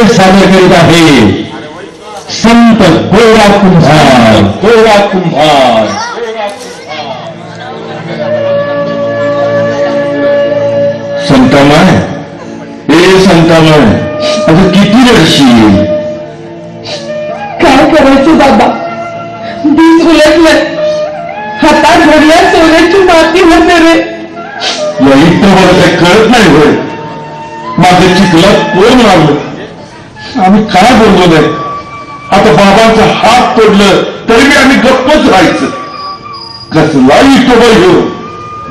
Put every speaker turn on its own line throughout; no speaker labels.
सादर करीत आहे संत गोरा कुंभार. गोरा कुंभार संतामाय, हे संतामाय, आता किती रडशील?
काय करायचं बाबा, दिस उलटलं, हातात घडल्या सोन्याची माती होते रे.
या इतकं काय कळत नाही होय? माझं चिखलात कोण मारलं? आम्ही काय बोललो नाही. आता बाबांचा हात तोडलं तरी मी आम्ही गप्पच राहायचं. कसला इटोबा घेऊ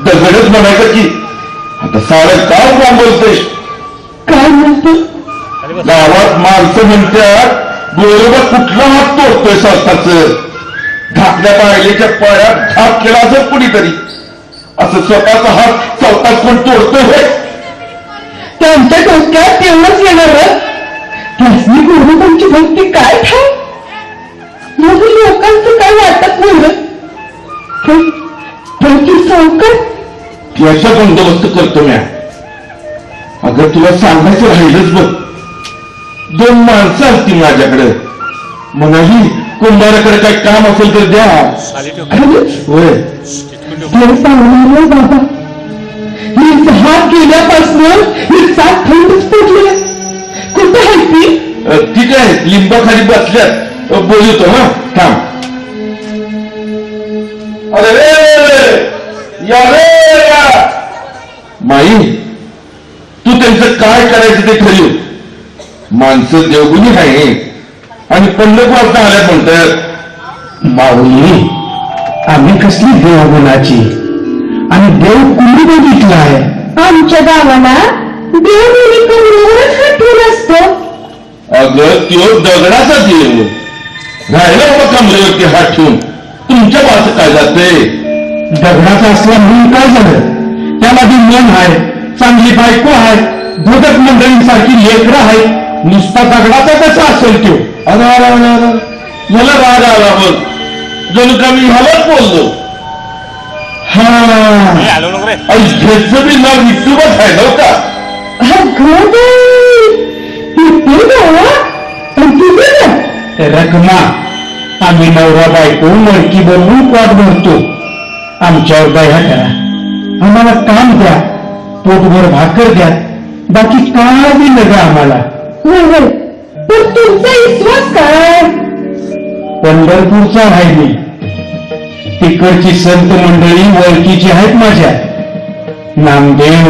दगडच म्हणायचं की आता सारं काय काम बोलतोय?
काय म्हणतो?
गावात माणसं म्हणतात बरोबर कुठला हात तोडतोय स्वतःच. धाकल्या बायलेच्या पायात धाक केला असेल कुणीतरी. असं स्वतःचा हात स्वतःच पण तोडतोय होय?
त्यांच्या डोक्यात तेवढंच येणार. त्यासनी गुरुबांची भक्ती काय ठाव? मग लोकांचं काय वाटत नाही. पण सावकार
त्याचा बंदोबस्त करतो मी. अगं तुला सांगायचं राहिलंच बघ, 2 माणसं असतील माझ्याकडे. म्हणाली कुंभाराकडे काही काम असेल तर द्या. होय
बाबा, ही हात गेल्यापासून ही 7 थंडच पडली. कुठं आहे ती?
ठीक आहे, लिंबाखाली बसल्यात, बोलतो. हा थांब. अरे रे या रे या. माई, तू त्यांचं काय करायचं ते ठरव. माणसं देवगुणी आहे आणि 15 वाजता आल्यात म्हणतात.
माऊली, आम्ही कसली देवगुणाची आणि देव कुणी बघितला आहे?
आमच्या गावाला देव कमरेवरच हात ठेवला असतो.
अगं त्यो दगडाचा देव राहिला बाबा कमरेवरती हात ठेवून. तुमच्या पास काय जाते?
दगडाचा असला म्हणून काय झालं? त्यामध्ये मन आहे, चांगली बायको आहे, भगत मंडळींसारखी लेकरं आहे. नुसता दगडाचा कसा असेल तो?
अरे मला राग आला बघ. जणू का मी ह्यालाच बोललो. ह्याचं बी नाव विठूबच आहे नव्हता.
रकमा, आम्ही नवरा बायको मडकी बनवून पोट भरतो. आमच्यावर दया करा, आम्हाला काम द्या, पोटभर भाकर द्या, बाकी काय दिलं ग आम्हाला?
पण तुमचा विश्वास काय?
पंढरपूरचा आहे मी. तिकडची संत मंडळी ओळखीची आहेत माझ्या. नामदेव,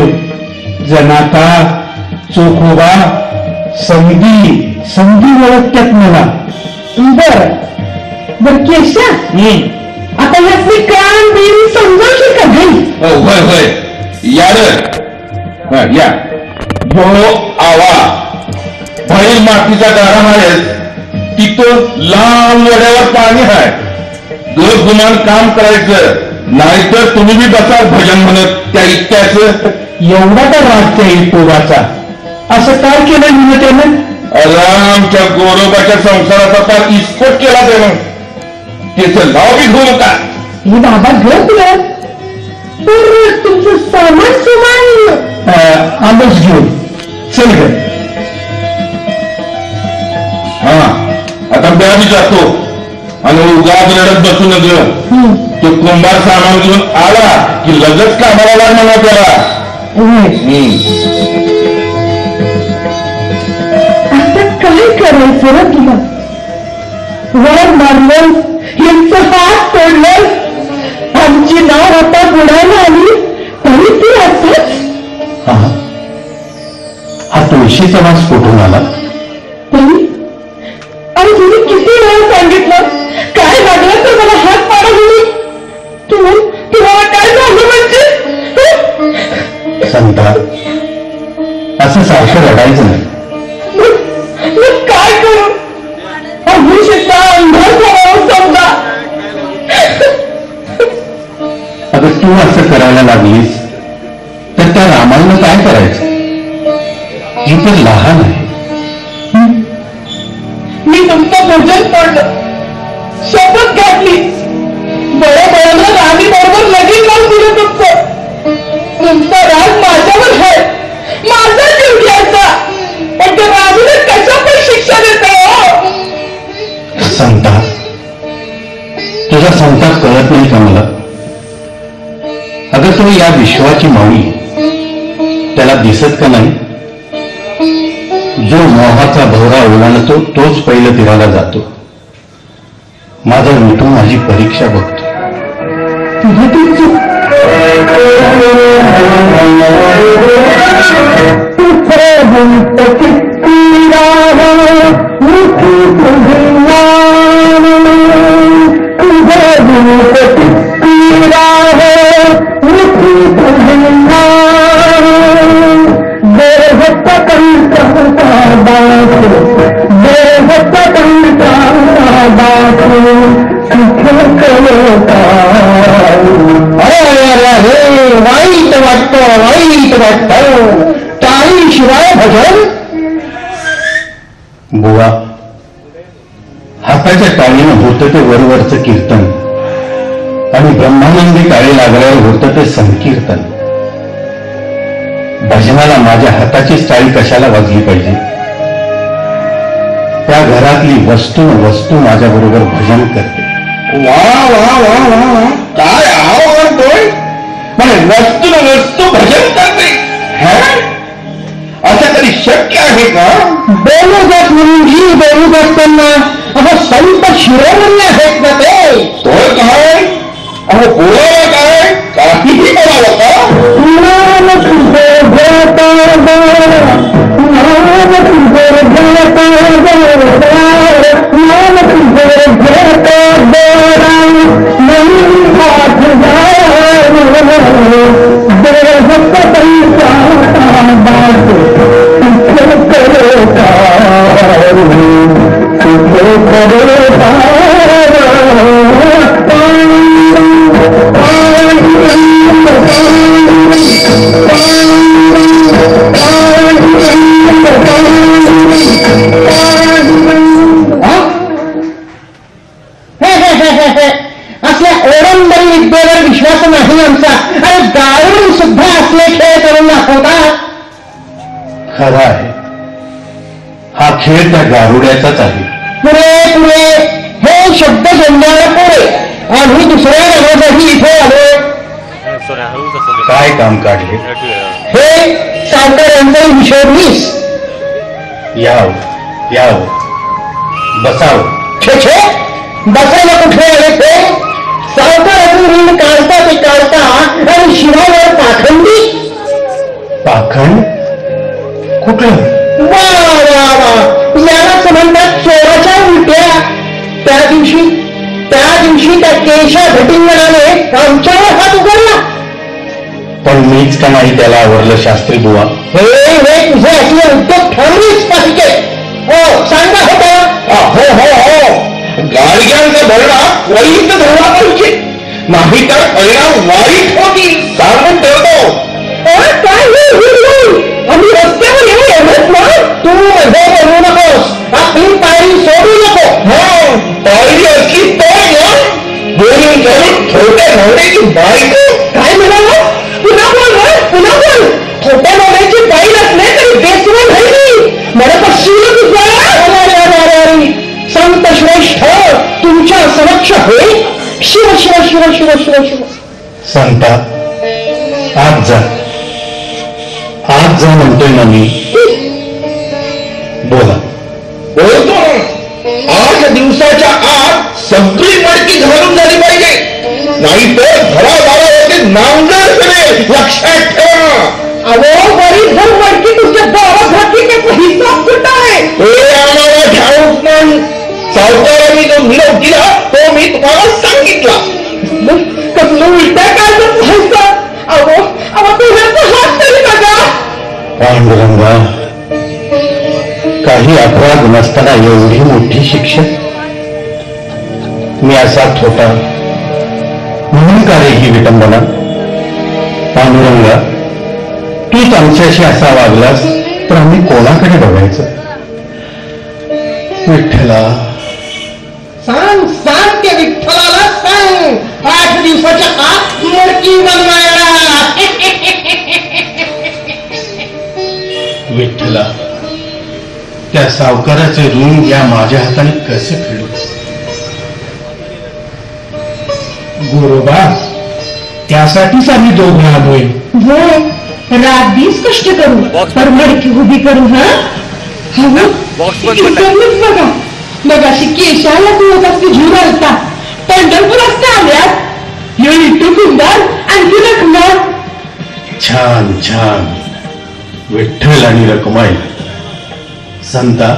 जनाता, चोखोबा, संधी ओळखतात मला.
बर केशा, आता ह्याचे काम बिन समजावशील का नाही?
होय होय या रे या. हो आवा बाहेर मातीचा गाडा आहे, तिथं लांब वड्यावर पाणी आहे. घर गुमान काम करायचं, नाहीतर तुम्ही बी बसा भजन म्हणत त्या इतक्याच.
एवढा तर राग त्या इटोबाचा. असं काय केलं म्हणून त्यानं?
आमच्या गोरोबाच्या संसाराचा फार इस्फोट केला त्यानं. त्याचं नाव बी घेऊ नका.
हे बाबा घर तुला तुमचं सामान सुमान
आंबच घेऊन चल ग.
हा आता ब्याबी जातो आणि उगाच रडत बसू नका. तो कुंभार सामान घेऊन आला की लगेच कामाला लाग म्हणा त्याला.
आता काय करायचं ना तुला? वर मारलं, यांचं हात तोडलं, आमची नाव आता बुडायला आली तरी ती असंच.
हा तुळशीचा वास कुठून आला?
तरी आणि तुम्ही किती वेळा सांगितलं काय लागलं तर मला हात पाडा म्हणून. तुम्हाला काय झालं म्हणजे?
संता, असं सारखं रडायचं नाही.
मग काय करू? अभिषेकता अंधार करावं समजा.
अगं तू असं करायला लागलीस तर त्या रामायण काय करायचं? ही तर लहान आहे.
मी तुमचं भोजन पडलं, शपथ घातली, बरोबर राणी बरोबर लगीन लावून दिलं तुमचं. तुमचा राग माझ्यावर आहे, माझा जीव घ्यायचा, पण त्या राणीने कशा
माझ्या संताप कळत नाही का मला? अगं तो या विश्वाची माऊली, त्याला दिसत का नाही? जो मोहाचा भोवरा ओलांडतो तोच पहिलं तीराला जातो. माझा विठू माझी परीक्षा बघतो. वाईट वाटतं टाळीशिवाय भजन. बुवा, हाताच्या टाळीनं होतं ते वरवरचं कीर्तन आणि ब्रह्मानंदी टाळी लागल्यावर होतं ते संकीर्तन. भजनाला माझ्या हाताचीच टाळी कशाला वाजली पाहिजे? त्या घरातली वस्तू माझ्याबरोबर भजन करते.
वा वा वा वा वा, काय आवडतोय? म्हणजे वस्तू भजन करते. असं तरी शक्य आहे का?
बोलू जात म्हणून बोलू असताना अहो संत शिरोमणी आहेत ना ते.
होय काय? अहो बोलावं काय? काहीही बोलावं का?
असल्या ओरंबरी विद्येवर विश्वास नाही आमचा. आणि गाळून सुद्धा असले खेळ करून दाखवतात.
खरं आहे, हा खेळ त्या गारुड्याचाच आहे.
पुरे पुरे हे शब्द जंजाळ पुरे. आम्ही दुसऱ्या गावातही इथे आलो.
काय काम काढले?
हे सावकारांचे हिशोबीस.
याव बसाव.
छे छे, बसायला कुठे आले ते? सावकारातून ऋण काढता ते काढता आणि शिवावर पाखंडी.
पाखंड कुठलं?
वा वा वा, यालाच म्हणतात चोराच्या उलट्या. त्या दिवशी त्या केशा भटिंगणाने आमच्यावर हात उघडला.
पण मीच का नाही त्याला आवरलं शास्त्री बुवा?
हे तुझे असले उद्योग थांबलीच पाहिजे. हो सांगा होता.
हो गाडग्यांचा भरणा त्वरित धरला पाहिजे, नाही तर परिणाम वाईट होतील. सांगून ठेवतो.
काय आम्ही रस्त्यावर येऊ एवढंच ना. तू मध्ये बोलू नकोस. आपली पायरी सोडू नको.
हो, पायरी असली तर बोलून करून छोट्या नवऱ्याची बायको.
काय म्हणाला? पुन्हा बोल. छोट्या नवऱ्याची बाई नसले तरी बेसवर राहिली. मला तर शिव तुझा. संत श्रेष्ठ तुमच्या समक्ष होईल. शिव शिव शिव शिव शिव शिव.
संता, आज जा म्हणतोय ना मी. बोला.
बोलतो ना, 8 दिवसाच्या आत सगळी मडकी घालून झाली पाहिजे, नाहीतर घरादारावरती नांगर करेल. लक्षात ठेवा.
अहो गरीब जर मडकी तुमच्या दारात घातली त्याचा हिसाब कुठं आहे?
हे आम्हाला ठाऊक नाही. सावकारांनी जो निरोप दिला तो मी तुम्हाला सांगितला.
कसलं उलट्या काय व्हायचा? अहो तुझ्याचा हात तरी बघा.
पांडुरंगा, काही अपराध नसताना एवढी मोठी शिक्षा? मी असा छोटा म्हणून का रे ही विटंबना? पांडुरंगा, तूच आमच्याशी असा वागलास तर आम्ही कोणाकडे बघायचं? विठ्ठला,
सांग त्या विठ्ठलाला सांग. 8 दिवसाच्या आत मडकी बनवायला.
विठ्ठला, त्या सावकाराचे ऋण या माझ्या हाताने कसे फेडू? गोरोबा, त्यासाठीच आम्ही दोघं आलोय.
होय, रात दिवस कष्ट करू पर मडकी उभी करू. बघा मग अशी केशाला तू घेऊन आलता पंढरपूर असता आल्यात इटू कुंभार आणखी रखणार.
छान छान. विठ्ठल आणि रखुमाई. संता,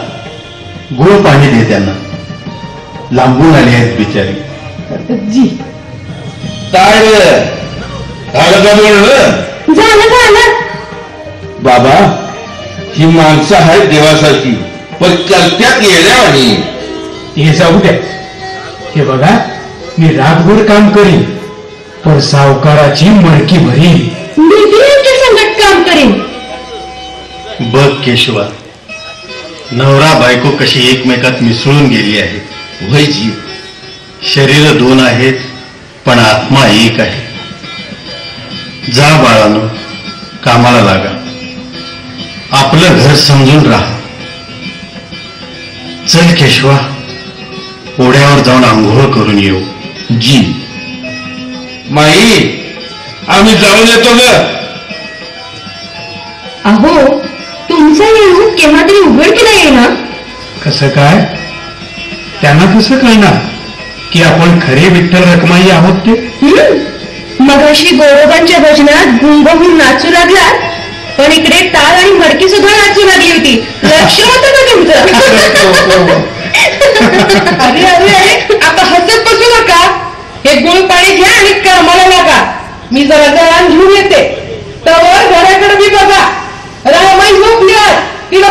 गोड पाणी दे त्यांना, लांबून आले आहेत बिचारी.
जी
काय
झालं झालं.
बाबा, ही माणसं आहेत देवासारखी, पण करत्यात येण्यावानी.
हे जाऊ द्या. हे बघा, मी रातभर काम करीन पण सावकाराची मडकी भरीन.
मी यांच्या संगत काम करेन.
बघ केशवा, नवरा बायको कशी एकमेकात मिसळून गेली आहे.
व्हायची
शरीर दोन आहेत पण आत्मा एक आहे. जा बाळानो, कामाला लागा. आपलं घर समजून राहा. चल केशवा, ओढ्यावर जाऊन आंघोळ करून येऊ.
जी. माई, आम्ही जाऊन येतो ग.
अहो, तुमचा येऊन केव्हा तरी उघडकीला येणार.
कसं काय? त्यांना कसं कळणार की आपण खरे विठ्ठल रखमाई आहोत ते?
मगाशी गोरोबांच्या भजनात गुंग होऊन नाचू लागला, पण इकडे टाळ आणि मडकी सुद्धा नाचू लागली होती. लक्ष होतं का तुमचं? अरे अरे अरे, आता हसत बसू नका. हे गुळ पाणी घ्या आणि कामाला लागा. मी जरा जळान घेऊन येते. तर घराकडे मी बघा. रामाई झोपली, तिला